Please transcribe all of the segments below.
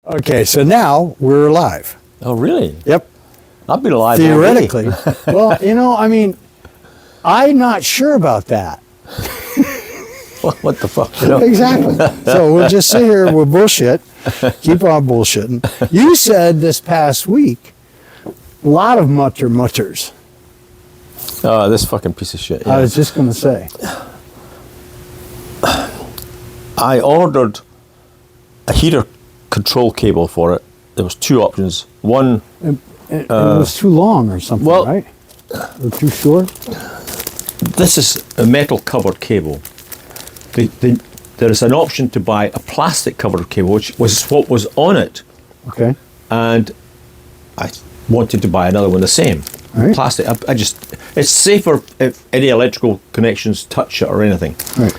Okay, so now we're alive. Oh, really? Yep. I've been alive Theoretically. all day. Well, I mean, I'm not sure about that. What the fuck? Exactly. So we'll just sit here with bullshit, keep on bullshitting. You said this past week, a lot of mutters. Oh, this fucking piece of shit. I Yeah. was just going to say. I ordered a heater control cable for it. There was two options. One, It was too long or something, well- right? Or too short? this is a metal covered cable. There is an option to buy a plastic covered cable, which was what was on it. Okay. And I wanted to buy another one the same. Right. Plastic. I just, it's safer if any electrical connections touch it or anything. Right.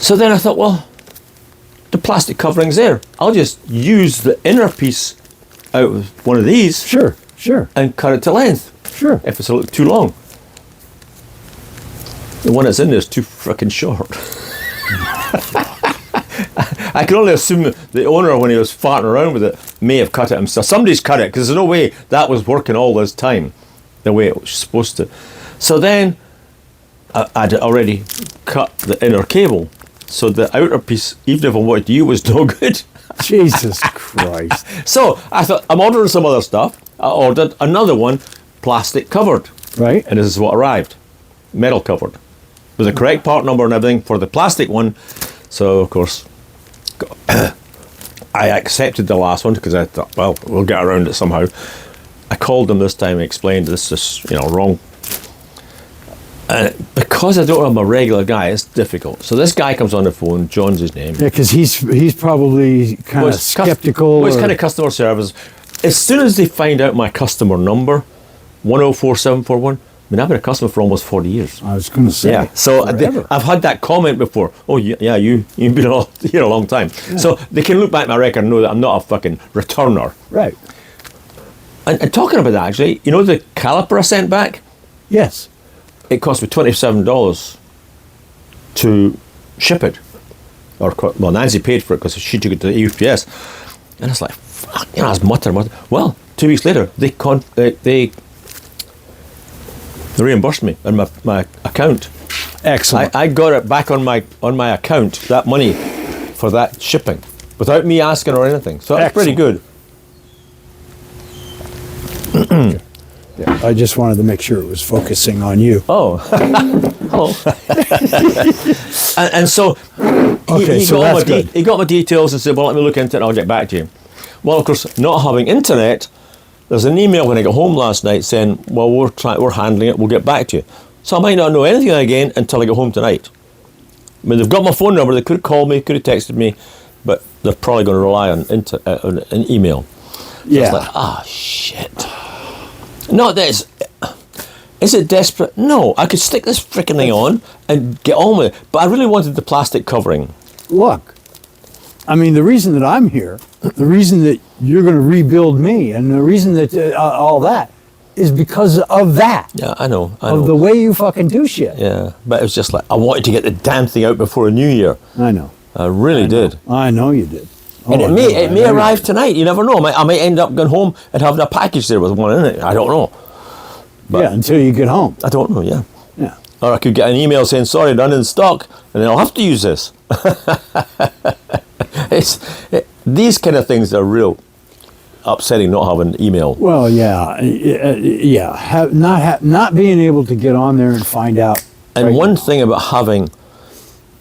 So then I thought, well, the plastic covering's there. I'll just use the inner piece out of one of these Sure. and cut it to length Sure. if it's a little too long. The one that's in there is too frickin' short. I can only assume that the owner, when he was farting around with it, may have cut it himself. Somebody's cut it, because there's no way that was working all this time the way it was supposed to. So then I'd already cut the inner cable, so the outer piece, even if I wanted to use, was no good. Jesus Christ. So I thought, I'm ordering some other stuff. I ordered another one, plastic covered. Right? And this is what arrived, metal covered, with the correct part number and everything for the plastic one. So of course, I accepted the last one because I thought, well, we'll get around it somehow. I called them this time and explained this is, wrong. And because I don't have a regular guy, it's difficult. So this guy comes on the phone, John's his name. Yeah, because he's probably kind of skeptical. It's kind of customer service. As soon as they find out my customer number, 104741, I mean, I've been a customer for almost 40 years. I was going to say. Yeah, so forever. I've had that comment before. Oh, yeah, you've been here a long time. Yeah. So they can look back at my record and know that I'm not a fucking returner. Right. And talking about that, actually, the caliper I sent back? Yes. It cost me $27 to ship it. Well, Nancy paid for it because she took it to the UPS. And it's like, fuck, I was muttering. Well, 2 weeks later, they reimbursed me in my account. Excellent. I got it back on my account, that money for that shipping, without me asking or anything. So that's pretty good. Yeah, I just wanted to make sure it was focusing on you. Oh, hello. and so Okay, so that's good. he got my details and said, well, let me look into it and I'll get back to you. Well, of course, not having internet, there's an email when I got home last night saying, well, we're handling it, we'll get back to you. So I might not know anything again until I get home tonight. I mean, they've got my phone number, they could have called me, could have texted me, but they're probably going to rely on an email. So Yeah. it's like, shit. Not that is it desperate? No, I could stick this frickin' thing on and get on with it, but I really wanted the plastic covering. Look, I mean, the reason that I'm here, the reason that you're going to rebuild me, and the reason that all that is because of that. Yeah, I know. Of the way you fucking do shit. Yeah, but it was just like, I wanted to get the damn thing out before a new year. I know. I really did. I know you did. And Oh, it may arrive tonight. You never know. I might end up going home and having a package there with one in it. I don't know. But yeah, until you get home. I don't know, yeah. Yeah. Or I could get an email saying, sorry, none in stock, and then I'll have to use this. These kind of things are real upsetting, not having email. Well, yeah. Not being able to get on there and find out. And right one now. thing about having,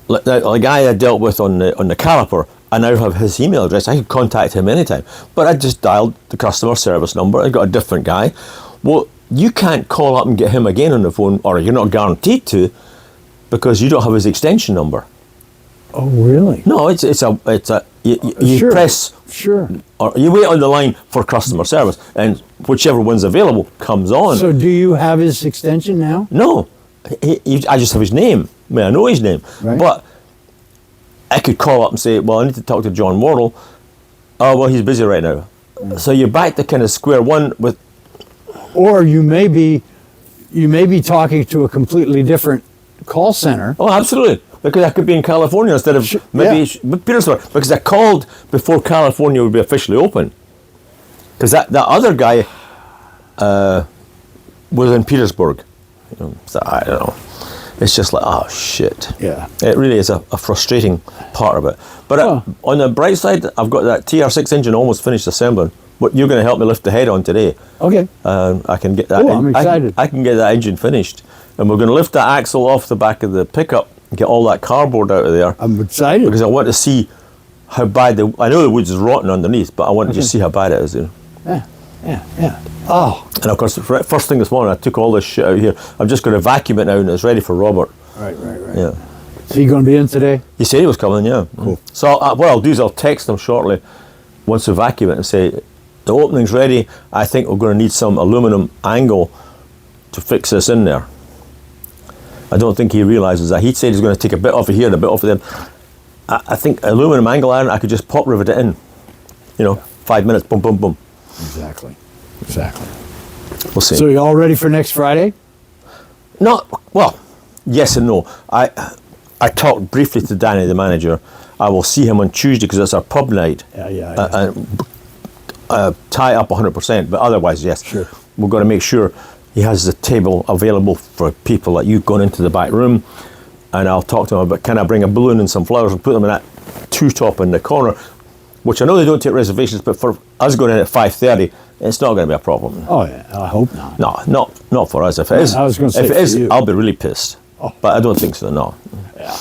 like the guy I dealt with on the caliper, I now have his email address. I could contact him anytime. But I just dialed the customer service number. I got a different guy. Well, you can't call up and get him again on the phone, or you're not guaranteed to, because you don't have his extension number. Oh, really? No, it's a you Sure. press, Sure. or you wait on the line for customer service, and whichever one's available comes on. So do you have his extension now? No, I just have his name. I mean, I know his name, Right. but I could call up and say, well, I need to talk to John Wardle. Oh, well, he's busy right now. So you're back to kind of square one with. Or you may be talking to a completely different call center Oh, absolutely. because I could be in California instead of Petersburg, because I called before California would be officially open. Because that other guy was in Petersburg. You know, so I don't know. It's just like, oh shit. Yeah. It really is a frustrating part of it. But on the bright side, I've got that TR6 engine almost finished assembling. What you're going to help me lift the head on today. Okay. I can get that. Oh, I'm excited. I can get that engine finished, and we're going to lift that axle off the back of the pickup and get all that cardboard out of there. I'm excited. Because I want to see how bad I know the wood is rotten underneath, but I want to just see how bad it is. You know? Yeah. Oh. And of course, the first thing this morning, I took all this shit out here. I'm just going to vacuum it now, and it's ready for Robert. Right. Yeah. So you going to be in today? He said he was coming. Yeah. Cool. So what I'll do is I'll text him shortly once we vacuum it and say the opening's ready. I think we're going to need some aluminum angle to fix this in there. I don't think he realizes that. He said he's going to take a bit off of here and a bit off of there. I think aluminum angle iron, I could just pop rivet it in. You know, 5 minutes, boom, boom, boom. Exactly. We'll see. So you all ready for next Friday? Well, yes and no. I talked briefly to Danny, the manager. I will see him on Tuesday because it's our pub night. Yeah. Tie up 100%, but otherwise, yes. Sure. We've got to make sure he has the table available for people like you going into the back room, and I'll talk to him about, can I bring a balloon and some flowers and put them in that two-top in the corner, which I know they don't take reservations, but for us going in at 5:30, it's not going to be a problem. Oh yeah, I hope not. No, not for us. If it is, I was going to say if it for is, you. I'll be really pissed. Oh. But I don't think so. No. Yeah.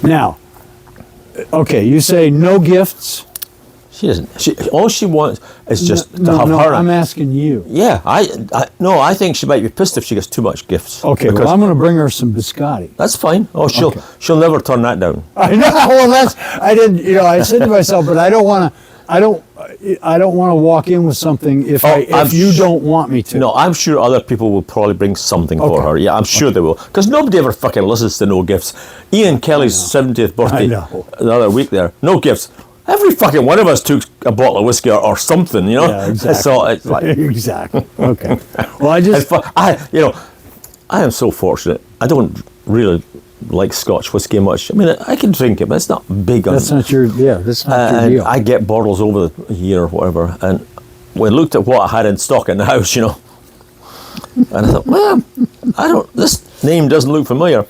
Now, okay, you say no gifts. She doesn't. All she wants is just to No, have her. I'm asking you. Yeah, I think she might be pissed if she gets too much gifts. Okay, because well, I'm going to bring her some biscotti. that's fine. Oh, she'll never turn that down. I know. Well, I didn't. You know, I said to myself, but I don't want to. I don't want to walk in with something if you don't want me to. No, I'm sure other people will probably bring something for her. Yeah, I'm sure they will. Because nobody ever fucking listens to no gifts. Ian Kelly's 70th birthday the other week there, no gifts. Every fucking one of us took a bottle of whiskey or something, you know. Yeah, exactly. So it's like Exactly. Okay. Well, I am so fortunate. I don't really like Scotch whiskey much. I mean, I can drink it, but it's not big on. That's not your. Yeah, that's not your and deal. I get bottles over the year or whatever, and we looked at what I had in stock in the house, you know, and I thought, well, this name doesn't look familiar.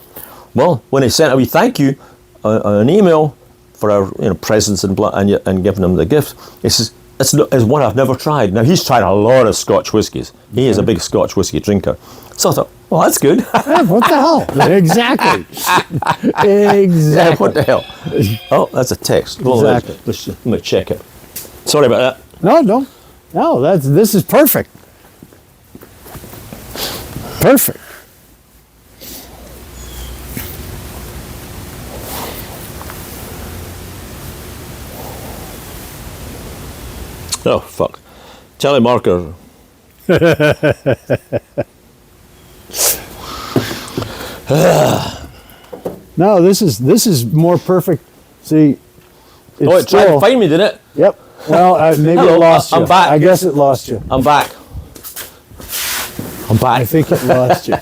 Well, when he sent a wee thank you an email for our presents and giving them the gift, he says it's one I've never tried. Now he's tried a lot of Scotch whiskies. He is a big Scotch whiskey drinker. So I thought, well, that's good. Yeah, what the hell? Exactly. Yeah, what the hell? Oh, that's a text. Well, Exactly. let me check it. Sorry about that. No. This is perfect. Perfect. Oh, fuck. Telemarketer. No, this is more perfect. See, It tried to find me, did it? Yep. Well, maybe Hello, it lost you. I'm back. I guess it lost you. I'm back. I think it lost you.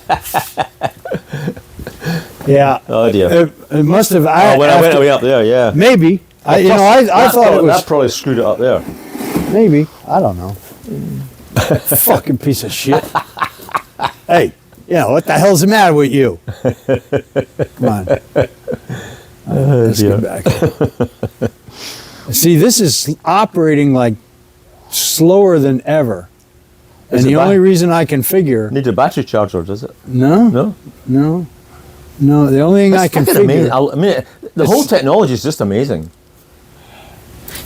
Yeah. Oh, dear. It must have. When I went way up there, yeah. Maybe. I thought it was. That probably screwed it up there. Maybe. I don't know. Fucking piece of shit. Hey, what the hell's the matter with you? Come on. Let's get back. See, this is operating like slower than ever. And the only reason I can figure... Need a battery charger, does it? No. No? No, the only thing I can fucking figure... amazing. I mean, the whole technology is just amazing.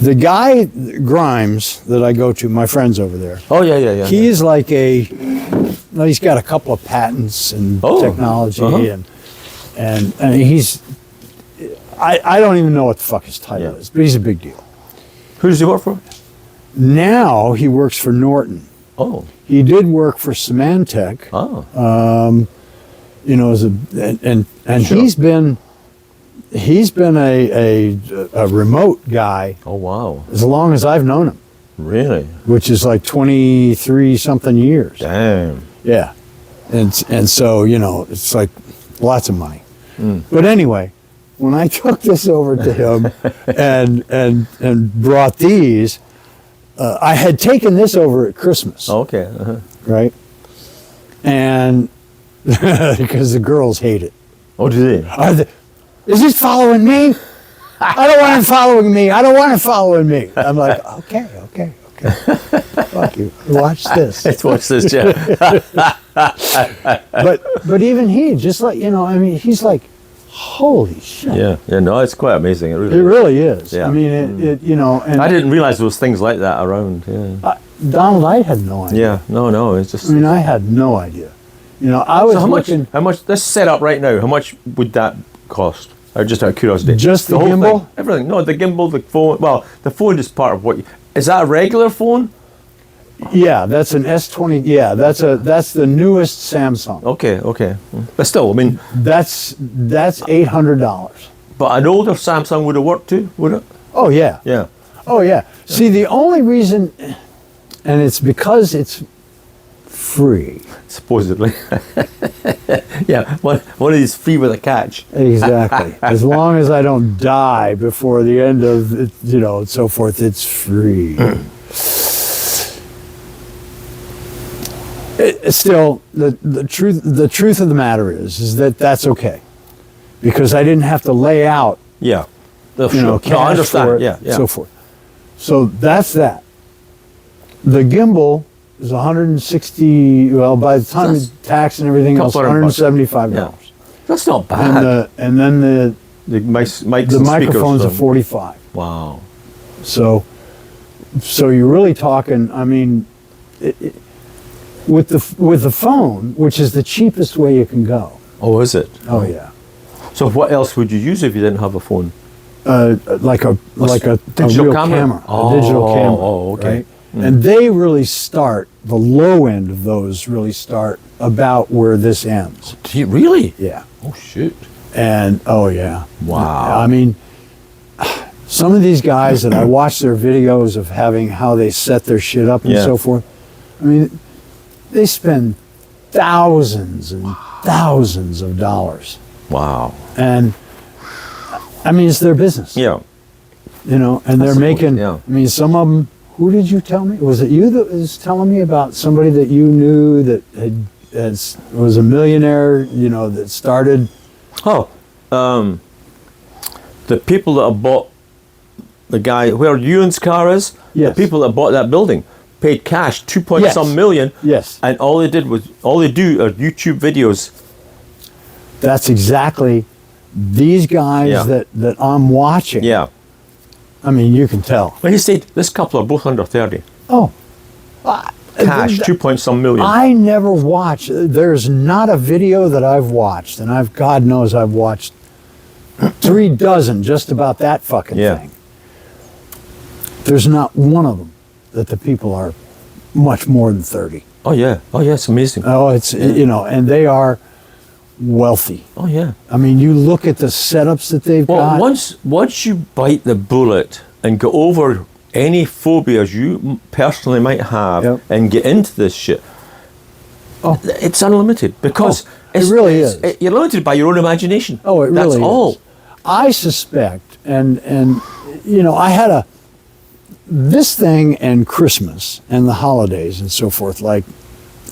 The guy, Grimes, that I go to, my friend's over there. Oh, yeah. He is like he's got a couple of patents and technology and he's, I don't even know what the fuck his title is, but he's a big deal. Who does he work for? Now he works for Norton. Oh. He did work for Symantec. Oh. Sure. He's been a remote guy. Oh, wow. As long as I've known him. Really? Which is like 23 something years. Damn. Yeah. And so, it's like lots of money. But anyway, when I took this over to him and brought these, I had taken this over at Christmas, Okay. right? And because the girls hate it. Oh, do they? Is he following me? I don't want him following me. I don't want him following me. I'm like, okay. Fuck you. Watch this. Let's watch this, yeah. But even he, just like, I mean, he's like, holy shit. Yeah, no, it's quite amazing. It really It is. really is. Yeah. I mean, and I didn't realize there was things like that around. Yeah. Donald, I had no idea. Yeah, no, it's just. I mean, I had no idea. I was So looking. how much, this setup right now, how much would that cost? Or just out of curiosity. Just the whole gimbal? thing, everything. No, the gimbal, the phone. Well, the phone is part of is that a regular phone? Yeah, that's an S20. Yeah, that's the newest Samsung. Okay. But still, I mean, That's $800. but an older Samsung would have worked too, would it? Oh yeah. Yeah. Oh yeah. See, the only reason, and it's because it's free. Supposedly. Yeah, one of these free with a catch. Exactly. As long as I don't die before the end of it, and so forth, it's free. Still, the truth of the matter is that that's okay, because I didn't have to lay out, Yeah. cash No, I understand. for it, Yeah. so forth. So that's that. The gimbal is 160. Well, by the time That's tax and everything else, couple hundred bucks. $175. That's not bad. And then The mics the and speakers microphones are from- 45. Wow. So you're really talking. I mean, with the phone, which is the cheapest way you can go. Oh, is it? Oh yeah, So what else would you use if you didn't have a phone? like a digital real camera? a digital Oh, camera. oh, okay. Right? And they really start. The low end of those really start about where this ends. Do you really? Yeah. Oh, shoot. And oh yeah. Wow. I mean, some of these guys that I watch their videos of how they set their shit up and Yeah. so forth. I mean, they spend thousands and thousands of dollars, Wow. and I mean, it's their business. Yeah. And they're suppose, making. yeah. I mean, some of them. Who did you tell me? Was it you that was telling me about somebody that you knew that was a millionaire? That started. Oh, the people that have bought the guy where Ewan's car is. Yes. The people that bought that building paid cash, 2 point Yes. some million. Yes. And all they do are YouTube videos. That's exactly these guys Yeah. that I'm watching. Yeah. I mean, you can tell. Well, he said this couple are both under 30. Oh. Cash, 2 point some million. I never watch. There's not a video that I've watched, and God knows I've watched 36 just about that fucking Yeah. thing. There's not one of them that the people are much more than 30. Oh yeah, it's amazing. Oh, it's and they are wealthy. Oh yeah. I mean, you look at the setups that they've Well, got. once you bite the bullet and get over any phobias you personally might have Yep. and get into this shit, it's unlimited because it really is. You're limited by your own imagination. Oh, it That's really all. is. I suspect, and I had this thing and Christmas and the holidays and so forth. Like,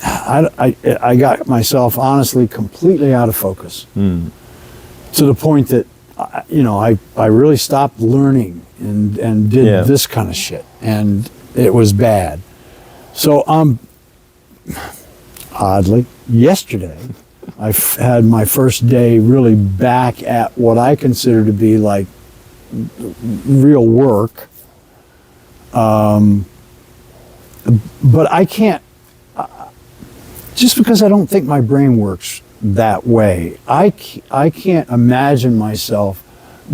I got myself honestly completely out of focus to the point that I really stopped learning and did this kind of shit, and it was bad. So oddly, yesterday I had my first day really back at what I consider to be like real work. But I can't, just because I don't think my brain works that way, I can't imagine myself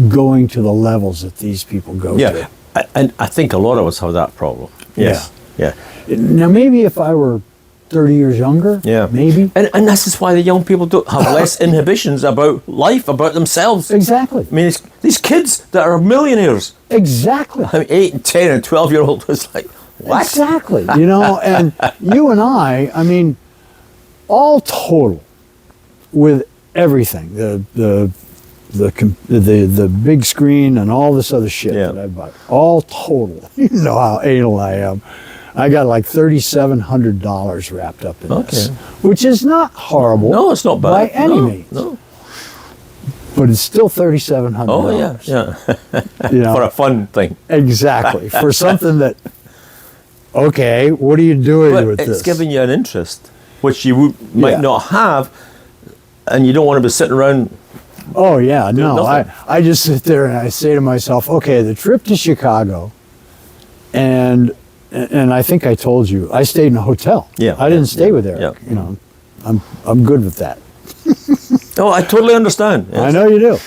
going to the levels that these people go Yeah, to. and I think a lot of us have that problem. Yes. Yeah. Now, maybe if I were 30 years younger, Yeah. maybe. And this is why the young people don't have less inhibitions about life, about themselves. Exactly. I mean, it's these kids that are millionaires. Exactly. I mean, 8 and 10 and 12-year-old was like, what? Exactly. And you and I mean, all total with everything, the the big screen and all this other shit Yeah. that I bought, all total. You know how anal I am. I got like $3,700 wrapped up in this, Okay. which is not horrible. No, it's not bad. by any No, means. No. But it's still $3,700. Oh, yeah, yeah. You know, For a fun thing. exactly for something that. Okay, what are you doing But with it's this? giving you an interest, which you might Yeah. not have, and you don't want to be sitting around. Oh yeah, no. nothing. I just sit there and I say to myself, okay, the trip to Chicago, and I think I told you I stayed in a hotel. Yeah, I didn't yeah, stay with Eric. yeah. You know, I'm good with that. Oh, I totally understand. I Yes. know you do.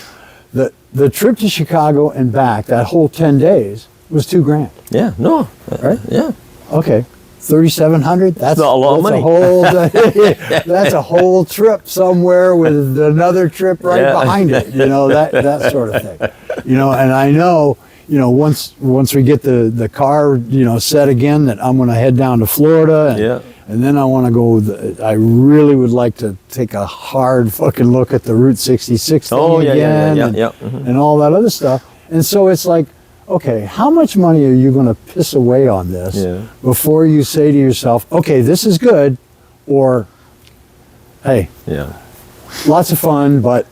The trip to Chicago and back, that whole 10 days was $2,000. Yeah, no. Right? Yeah. Okay. 3,700. That's not a lot of money. That's a whole trip somewhere with another trip right Yeah. behind it. You know, that sort of thing. You know, and I know, you know, once we get the car, you know, set again, that I'm going to head down to Florida. And, Yeah. and then I want to go. I really would like to take a hard fucking look at the Route 66 thing Oh, yeah, again, yeah, and, yeah. Mhm. and all that other stuff. And so it's like, okay, how much money are you going to piss away on this Yeah. before you say to yourself, okay, this is good, or, hey, Yeah. lots of fun, but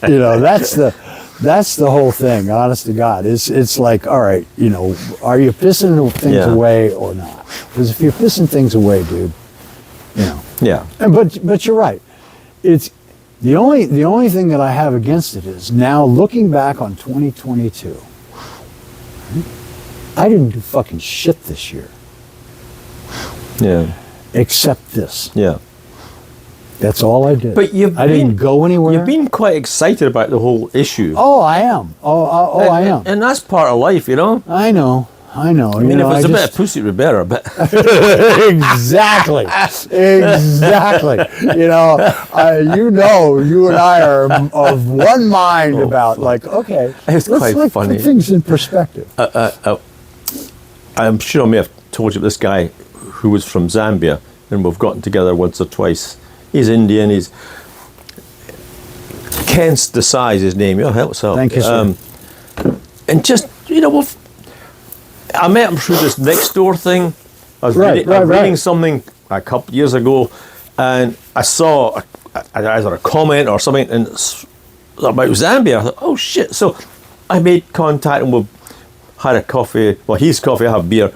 you know, that's the whole thing. Honest to God, it's like, all right, you know, are you pissing things Yeah. away or not? Because if you're pissing things away, dude, you know. Yeah. And but you're right. It's the only thing that I have against it is now looking back on 2022. I didn't do fucking shit this year Yeah. except this. Yeah. That's all I did. But I didn't go anywhere. You've been quite excited about the whole issue. Oh, I am. I am. And that's part of life, you know? I know. I mean, if it's a bit of pussy, it'd be better, but exactly. Exactly. You know, you and I are of one mind about, like, okay, It's let's quite like funny. put things in perspective. I'm sure I may have told you this guy who was from Zambia, and we've gotten together once or twice. He's Indian, he's Kent's Desai is his name. Your help, so. Thank you, sir. And just, you know, I met him through this Nextdoor thing. I was Right, reading right. something a couple of years ago, and I saw either a comment or something about Zambia. I thought, oh shit! So I made contact, and we had a coffee. Well, he's coffee, I have beer.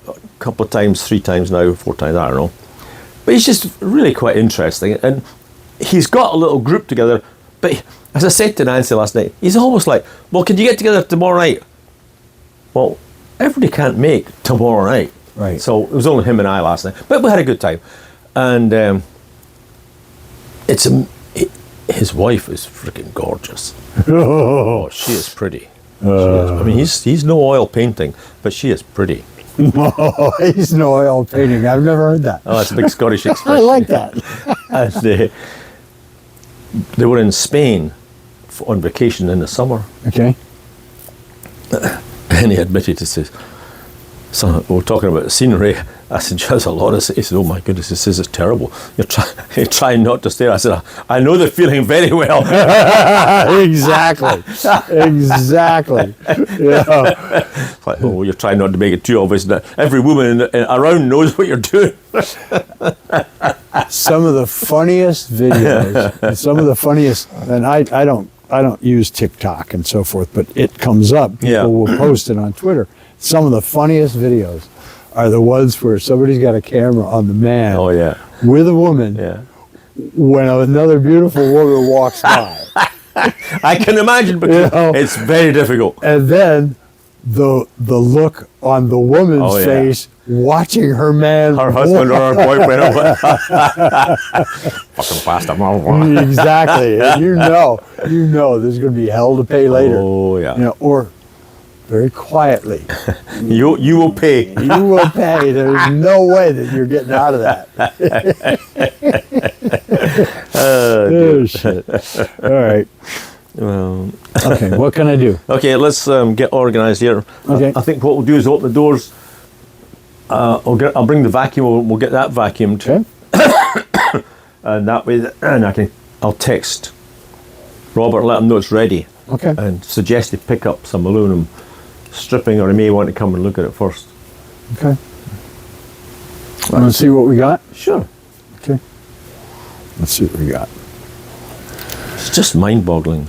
A couple of times, 3 times now, 4 times, I don't know. But he's just really quite interesting, and he's got a little group together. But as I said to Nancy last night, he's almost like, well, can you get together tomorrow night? Well, everybody can't make tomorrow night. Right. So it was only him and I last night. But we had a good time. And his wife is freaking gorgeous. Oh, she is pretty. She is. I mean, he's no oil painting, but she is pretty. Oh, he's no oil painting. I've never heard that. Oh, that's a big Scottish I expression. like that. And they were in Spain on vacation in the summer. Okay. And he admitted, he says, so we were talking about the scenery. I said, there's a lot of, he said, oh my goodness, he says, it's terrible. You're trying not to stare. I said, I know the feeling very well. Exactly. Exactly. Yeah. It's like, oh, you're trying not to make it too obvious that every woman around knows what you're doing. Some of the funniest videos, and some of the funniest, and I don't use TikTok and so forth, but it comes up. People Yeah. will post it on Twitter. Some of the funniest videos are the ones where somebody's got a camera on the man Oh, yeah. with a woman Yeah. when another beautiful woman walks by. I can imagine, but You know. it's very difficult. And then the look on the woman's Oh, yeah. face watching her man Her husband or her boyfriend. Fucking faster. Exactly. And you know there's going to be hell to pay later. Oh, yeah. You know, or very quietly, You will pay. you will pay. There's no way that you're getting out of that. Oh, shit. All right. Well, Okay, what can I do? okay, let's get organised here. Okay. I think what we'll do is open the doors. I'll bring the vacuum. We'll get that vacuumed, Okay. and that way, and I'll text Robert, let him know it's ready, Okay. and suggest he pick up some aluminum stripping, or he may want to come and look at it first. Okay. Want to see what we got? Sure. Okay. Let's see what we got. It's just mind-boggling.